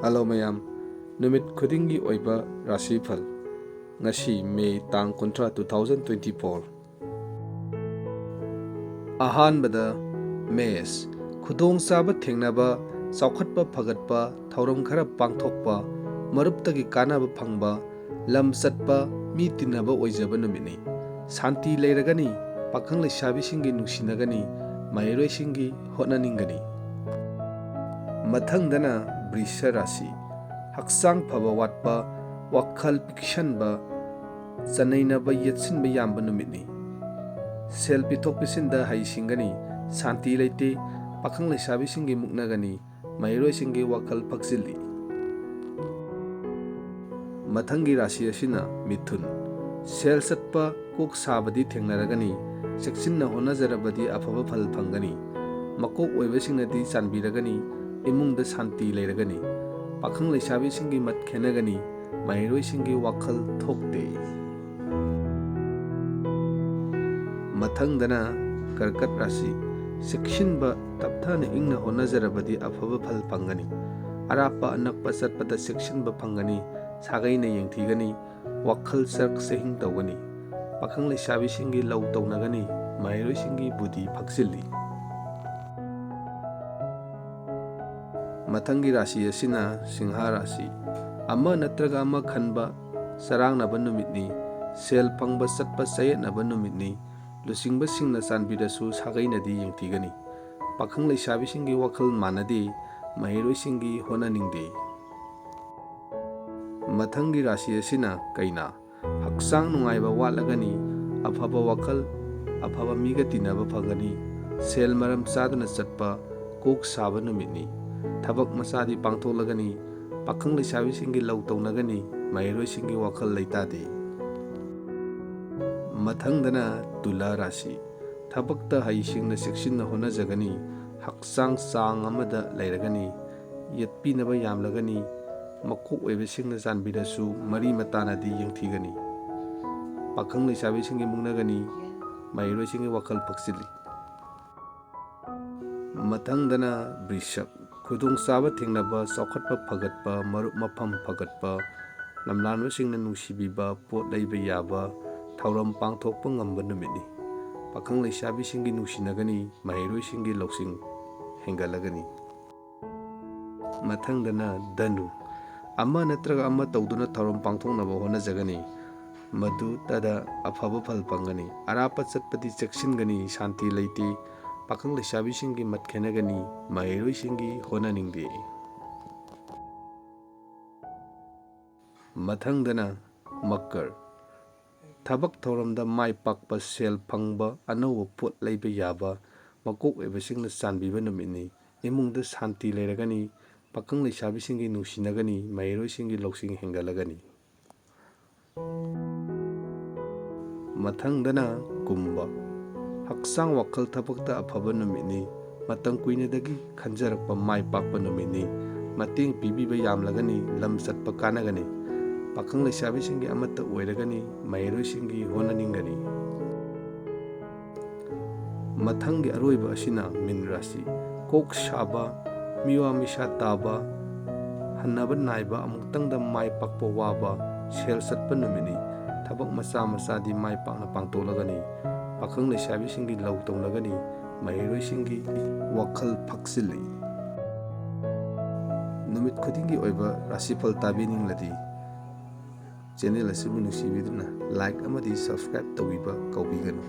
Hello mayam, numit khudingi oiba Rashi Phal ngasi May tang kontra 2024 Ahanbada Mes khudong saba thengnaba saukhatpa phagatpa thauram khara pangthokpa maruptagi kanaba phangba lam satpa mi tinaba oijaba numini santi leiragani pakhang leisabi singi nungsinagani mairoi singi hotnaningani mathangdana Brisha Rashi Haksang phaba watpa wakhal pikshanba chanainaba yetsinba yamba numitni sel pithok pisinda haisingani santi leite pakhang leisabi singi muknagani mairoi singi wakhal phaksilli mathangi rashi asina mithun sel satpa kok sabadi thengnaragani seksinna honajarabadi afaba phal phangani makok oibasingnadi chanbiragani imungda santi leiragani pakhang leisabi singi mat khenagani mairoi singi wakhal thokte mathangdana karkat rashi sekshinba tapthana ingna honajarabadi afaba phal phangani arapa anakpa satpada sekshinba phangani sagaina yengthigani wakhal sark sehing tawgani pakhang leisabi singi lau tawnagani mairoi singi budi phaksilli mathangi rashi asina Singha Rashi ama natraga ama khanba sarangnaba numitni sel phangba satpa sayetnaba numitni lusingba singna chanbirasu sagainadi yengthigani pakhang leisabi singi wakhal manadi mairoi singi honaningde mathangi rashi asina Kaina haksang nungaiba watlagani afaba wakhal afaba miga tinaba phangani sel maram chaduna chatpa kok saba numitni thabak masadi pangtholagani pakhang leisabi singi lau tawnagani mairoi singi wakhal leitade mathangdana Tula Rashi thabakta haisingna seksinna honajagani haksang sang amada leiragani yetpinaba yamlagani makok oibasingna chanbirasu mari matanadi yengthigani pakhang leisabi singi mungnagani mairoi singi wakhal phaksilli mathangdana Brishak khudong saba thengnaba saukhatpa phagatpa marup mapham phagatpa lamlanba singna nungsibiba pot leiba yaba thauram pangthokpa ngamba numitni pakhang leisabi singi nungsinagani mairoi singi loksing hengalagani mathangdana Danu ama natraga ama tawduna thauram pangthoknaba honajagani madu tada afaba phal phangani arapa chatpadi cheksingani santi leite pakhang leisabi singi mat khenagani mairoi singi honaningde mathangdana Makar thabak thoramda mai pakpa sel phangba anowa pot leiba yaba makok oibasingna chanbiba numitni imungda santi leiragani pakhang leisabi singi nungsinagani mairoi singi loksing hengalagani mathangdana Kumba haksang wakhal thabakta afaba numitni matang kuinadagi khanjarakpa mai pakpa numitni mating pibiba yamlagani lam chatpa kanagani pakhang leisabi singi amata oiragani mairoi singi honaningani mathangi aroiba asina Min Rashi kok saba miwa misa taba hannaba naiba amuktangda mai pakpa waba sel satpa numitni thabak macha machadi mai pakna pangtolagani pakhang leisabi singi lau tawnagani mairoi singi wakhal phaksilli numit khudingi oiba Rashi Phal tabiningladi channel asibu nusibiduna like amadi subscribe tawiba kaubiganu